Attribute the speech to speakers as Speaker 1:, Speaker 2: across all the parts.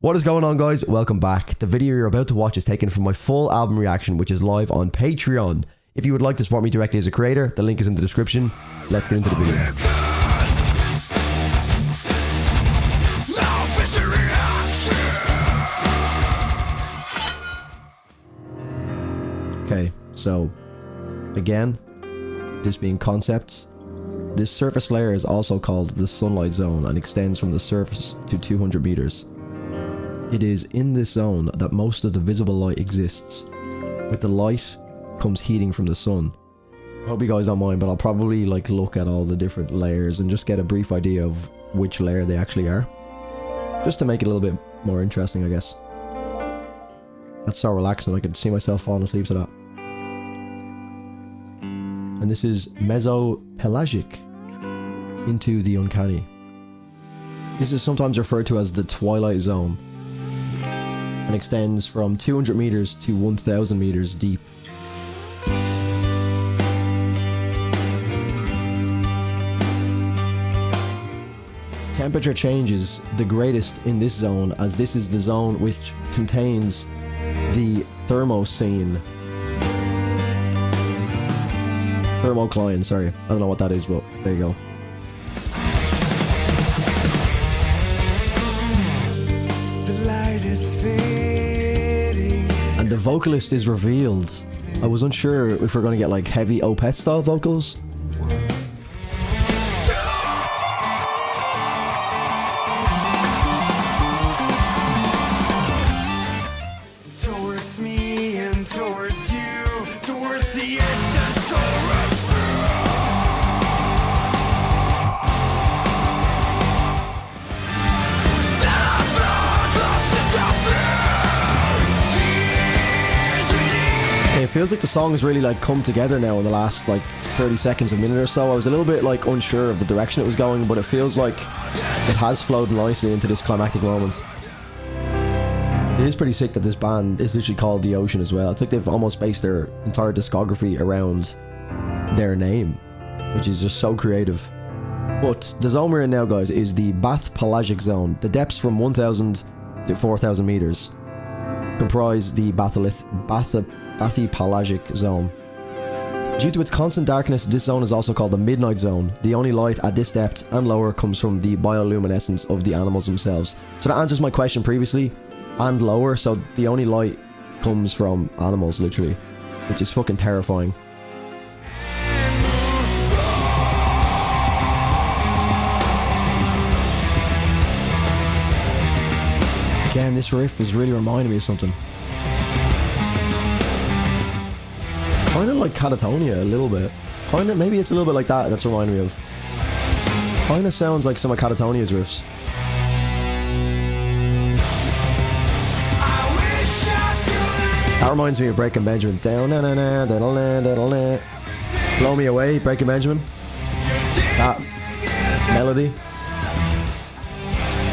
Speaker 1: What is going on, guys? Welcome back. The video you're about to watch is taken from my full album reaction, which is live on Patreon. If you would like to support me directly as a creator, the link is in the description. Let's get into the video. Okay, so again, this being concepts, this surface layer is also called the sunlight zone and extends from the surface to 200 meters. It is in this zone that most of the visible light exists. With the light comes heating from the sun. I hope you guys don't mind, but I'll probably look at all the different layers and just get a brief idea of which layer they actually are. Just to make it a little bit more interesting, I guess. That's so relaxing, I could see myself falling asleep to that. And this is Pelagic into the uncanny. This is sometimes referred to as the twilight zone and extends from 200 meters to 1,000 meters deep. Temperature changes the greatest in this zone, as this is the zone which contains the thermocline, sorry. I don't know what that is, but there you go. And the vocalist is revealed. I was unsure if we're going to get heavy Opeth style vocals.
Speaker 2: Towards me and towards you, towards the essence of
Speaker 1: It feels like the song has really come together now in the last 30 seconds, a minute or so. I was a little bit unsure of the direction it was going, but it feels like it has flowed nicely into this climactic moment. It is pretty sick that this band is literally called The Ocean as well. It's like they've almost based their entire discography around their name, which is just so creative. But the zone we're in now, guys, is the Pelagic zone. The depths from 1,000 to 4,000 meters comprise the Pelagic zone. Due to its constant darkness, this zone is also called the midnight zone. The only light at this depth and lower comes from the bioluminescence of the animals themselves. So that answers my question previously. And lower, so the only light comes from animals, literally, which is fucking terrifying. Again, this riff is really reminding me of something. It's kind of like Catatonia a little bit. Kind of, maybe it's a little bit like that. That's reminding me of. Kind of sounds like some of Catatonia's riffs. That reminds me of Breaking Benjamin. Down, na na na, da da da da. Blow Me Away, Breaking Benjamin. That melody.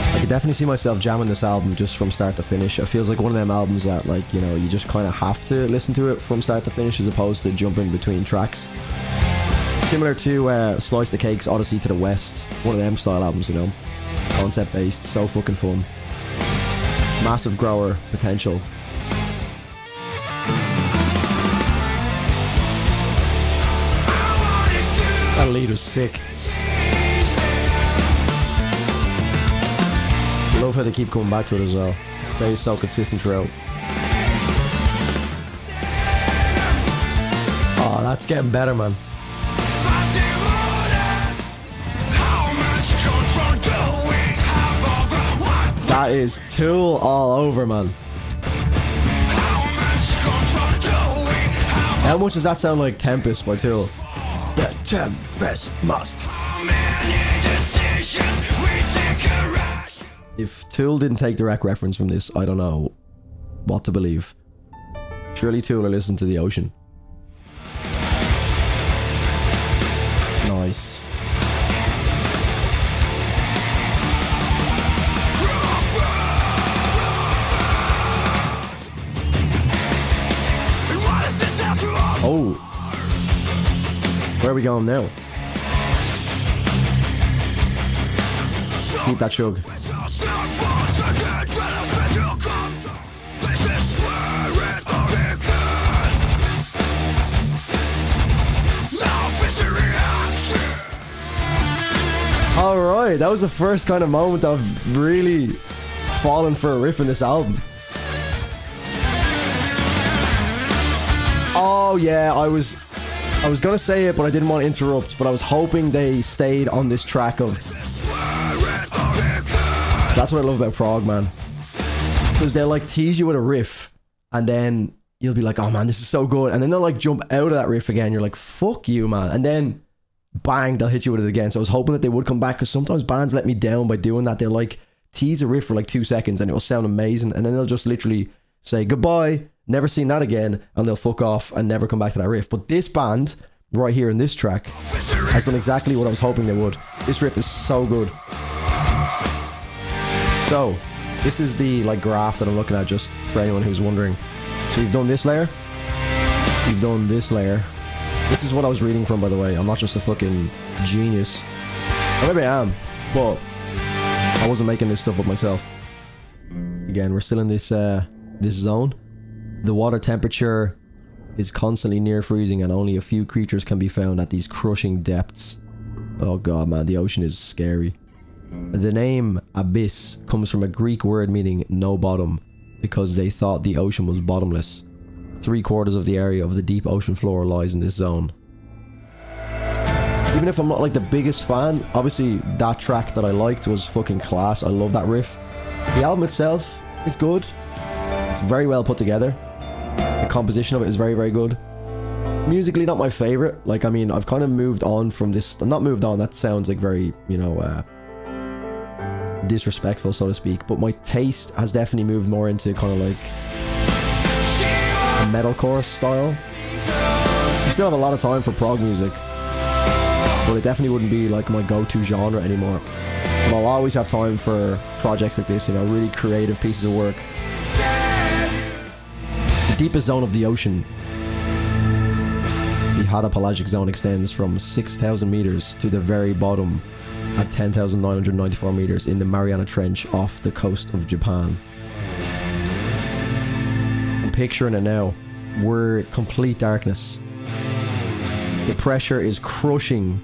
Speaker 1: I could definitely see myself jamming this album just from start to finish. It feels like one of them albums that, you just kind of have to listen to it from start to finish as opposed to jumping between tracks. Similar to Slice the Cake's Odyssey to the West. One of them style albums, you know. Concept based, so fucking fun. Massive grower potential. That lead was sick. I love how they keep coming back to it as well. It stays so consistent throughout. Oh, that's getting better, man. That is Tool all over, man. How much does that sound like Tempest by Tool? The Tempest must. If Tool didn't take direct reference from this, I don't know what to believe. Surely Tool are listening to The Ocean. Nice. Oh. Where are we going now? Keep that chug. right. That was the first kind of moment of really falling for a riff in this album. Oh yeah, I was gonna say it, but I didn't want to interrupt. But I was hoping they stayed on this track of. That's what I love about prog, man. Because they'll like tease you with a riff, and then you'll be like, "Oh man, this is so good," and then they'll like jump out of that riff again. You're like, "Fuck you, man!" And then, bang, they'll hit you with it again. So I was hoping that they would come back, because sometimes bands let me down by doing that. They'll like tease a riff for like 2 seconds, and it will sound amazing, and then they'll just literally say goodbye. Never seen that again, and they'll fuck off and never come back to that riff. But this band, right here in this track, has done exactly what I was hoping they would. This riff is so good. So, this is the like graph that I'm looking at, just for anyone who's wondering. So you've done this layer. You've done this layer. This is what I was reading from, by the way. I'm not just a fucking genius. Or maybe I am, but I wasn't making this stuff up myself. Again, we're still in this this zone. The water temperature is constantly near freezing, and only a few creatures can be found at these crushing depths. Oh god, man, the ocean is scary. The name Abyss comes from a Greek word meaning no bottom, because they thought the ocean was bottomless. 3/4 of the area of the deep ocean floor lies in this zone. Even if I'm not like the biggest fan, obviously that track that I liked was fucking class. I love that riff. The album itself is good. It's very well put together. The composition of it is very, very good. Musically, not my favorite. Like, I mean, I've kind of moved on from this. Not moved on, that sounds like very, you know, disrespectful, so to speak. But my taste has definitely moved more into kind of like a metalcore style. I still have a lot of time for prog music, but it definitely wouldn't be like my go-to genre anymore. But I'll always have time for projects like this, you know, really creative pieces of work. The deepest zone of the ocean, the Hada Pelagic zone, extends from 6,000 meters to the very bottom at 10,994 meters in the Mariana Trench off the coast of Japan. I'm picturing it now. We're complete darkness. The pressure is crushing.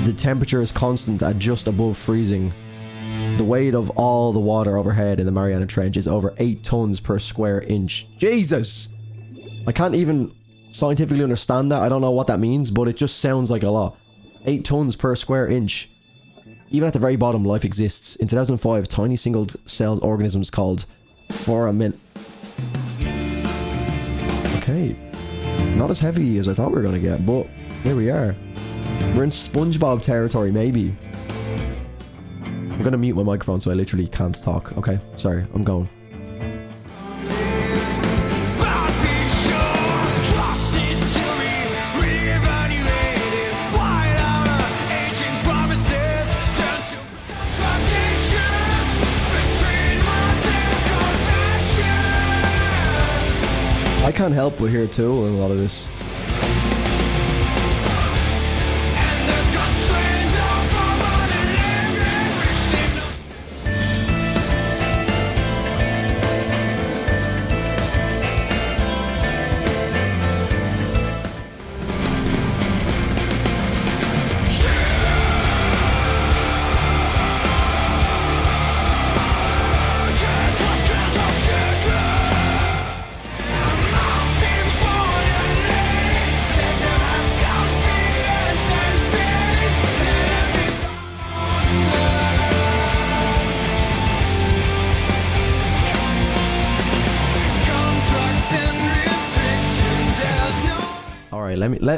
Speaker 1: The temperature is constant at just above freezing. The weight of all the water overhead in the Mariana Trench is over 8 tons per square inch. Jesus! I can't even scientifically understand that. I don't know what that means, but it just sounds like a lot. 8 tons per square inch. Even at the very bottom, life exists. In 2005, tiny single-celled organisms called foramen... Okay. Not as heavy as I thought we were going to get, but here we are. We're in SpongeBob territory, maybe. I'm going to mute my microphone so I literally can't talk. Okay, sorry, I'm going. I can't help but hear Tool in a lot of this.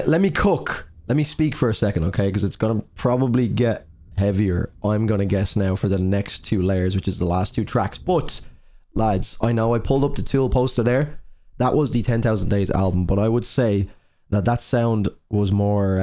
Speaker 1: Let me cook. Let me speak for a second, okay? Because it's gonna probably get heavier, I'm gonna guess now, for the next 2 layers, which is the last 2 tracks. But lads, I know I pulled up the Tool poster there. That was the 10,000 Days album, but I would say that that sound was more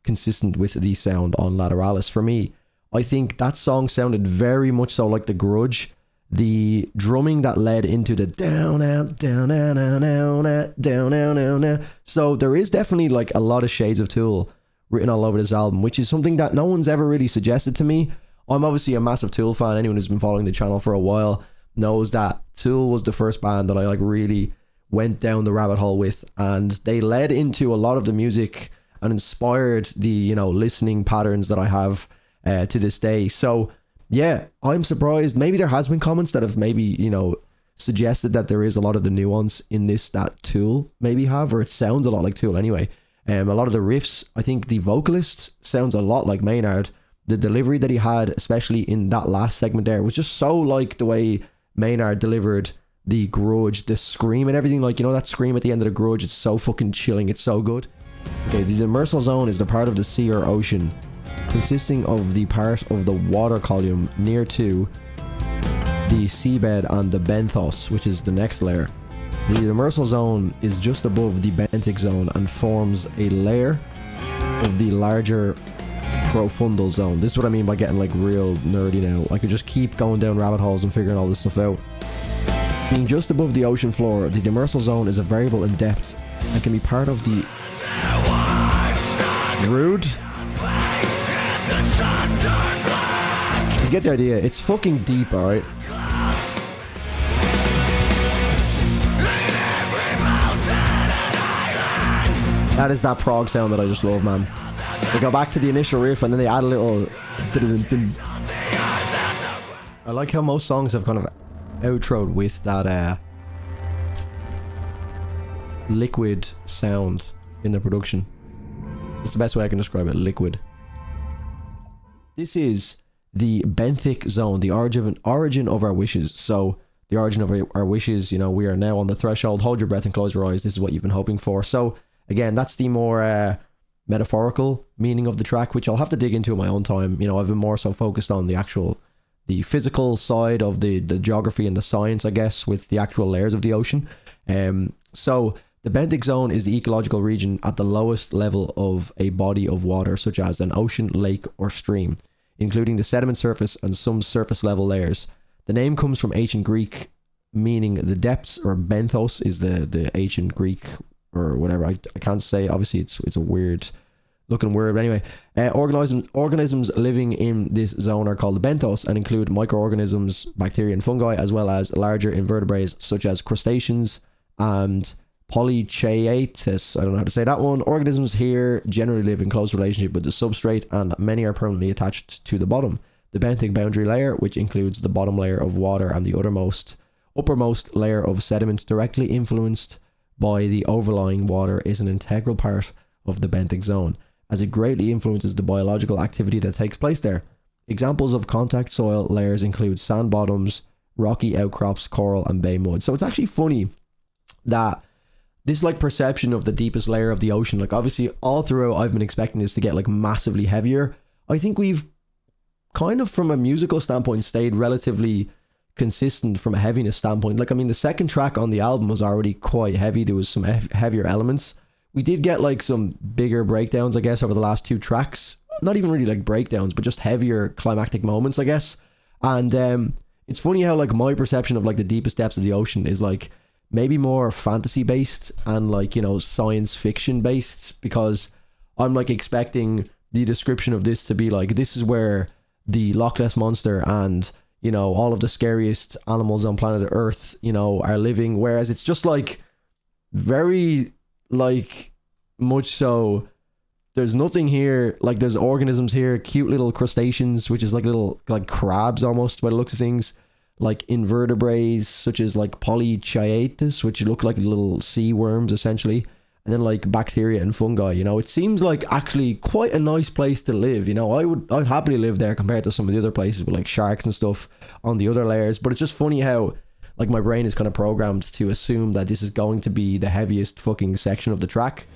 Speaker 1: consistent with the sound on Lateralis for me. I think that song sounded very much so like The Grudge. The drumming that led into the down out down out down out down out down. So there is definitely like a lot of shades of Tool written all over this album, which is something that no one's ever really suggested to me. I'm obviously a massive Tool fan. Anyone who's been following the channel for a while knows that Tool was the first band that I like really went down the rabbit hole with, and they led into a lot of the music and inspired the, you know, listening patterns that I have to this day. So yeah, I'm surprised. Maybe there has been comments that have maybe, you know, suggested that there is a lot of the nuance in this that Tool maybe have, or it sounds a lot like Tool anyway. A lot of the riffs, I think the vocalist sounds a lot like Maynard. The delivery that he had, especially in that last segment there, was just so like the way Maynard delivered the Grudge, the scream and everything. Like, you know, that scream at the end of the Grudge, it's so fucking chilling, it's so good. Okay, the demersal zone is the part of the sea or ocean consisting of the part of the water column near to the seabed and the benthos, which is the next layer. The demersal zone is just above the benthic zone and forms a layer of the larger profundal zone. This is what I mean by getting like real nerdy now. I could just keep going down rabbit holes and figuring all this stuff out. Being just above the ocean floor, the demersal zone is a variable in depth and can be part of the rude. You get the idea. It's fucking deep, alright? That is that prog sound that I just love, man. They go back to the initial riff and then they add a little... I like how most songs have kind of outroed with that liquid sound in the production. It's the best way I can describe it, liquid. This is the benthic zone, the origin of our wishes. So the origin of our wishes, you know, we are now on the threshold. Hold your breath and close your eyes. This is what you've been hoping for. So again, that's the more metaphorical meaning of the track, which I'll have to dig into in my own time. You know, I've been more so focused on the physical side of the geography and the science, I guess, with the actual layers of the ocean. So the benthic zone is the ecological region at the lowest level of a body of water, such as an ocean, lake, or stream, including the sediment surface and some surface level layers. The name comes from ancient Greek, meaning the depths, or benthos is the ancient Greek or whatever. I can't say. Obviously, it's a weird looking word, but anyway, organisms living in this zone are called benthos and include microorganisms, bacteria and fungi, as well as larger invertebrates such as crustaceans and polychaetus. I don't know how to say that one. Organisms here generally live in close relationship with the substrate, and many are permanently attached to the bottom. The benthic boundary layer, which includes the bottom layer of water and the uppermost layer of sediments directly influenced by the overlying water, is an integral part of the benthic zone, as it greatly influences the biological activity that takes place there. Examples of contact soil layers include sand bottoms, rocky outcrops, coral, and bay mud. So it's actually funny that this like perception of the deepest layer of the ocean, like obviously all throughout I've been expecting this to get like massively heavier. I think we've kind of from a musical standpoint stayed relatively consistent from a heaviness standpoint. Like, I mean, the second track on the album was already quite heavy. There was some heavier elements. We did get like some bigger breakdowns, I guess, over the last two tracks. Not even really like breakdowns, but just heavier climactic moments, I guess. And it's funny how like my perception of like the deepest depths of the ocean is like maybe more fantasy based and like, you know, science fiction based, because I'm like expecting the description of this to be like, this is where the Loch Ness Monster and, you know, all of the scariest animals on planet Earth, you know, are living. Whereas it's just like very like much so there's nothing here. Like there's organisms here, cute little crustaceans, which is like little like crabs almost by the looks of things, like invertebrates such as like polychaetus, which look like little sea worms essentially, and then like bacteria and fungi. You know, it seems like actually quite a nice place to live. You know, I'd happily live there compared to some of the other places with like sharks and stuff on the other layers. But it's just funny how like my brain is kind of programmed to assume that this is going to be the heaviest fucking section of the track.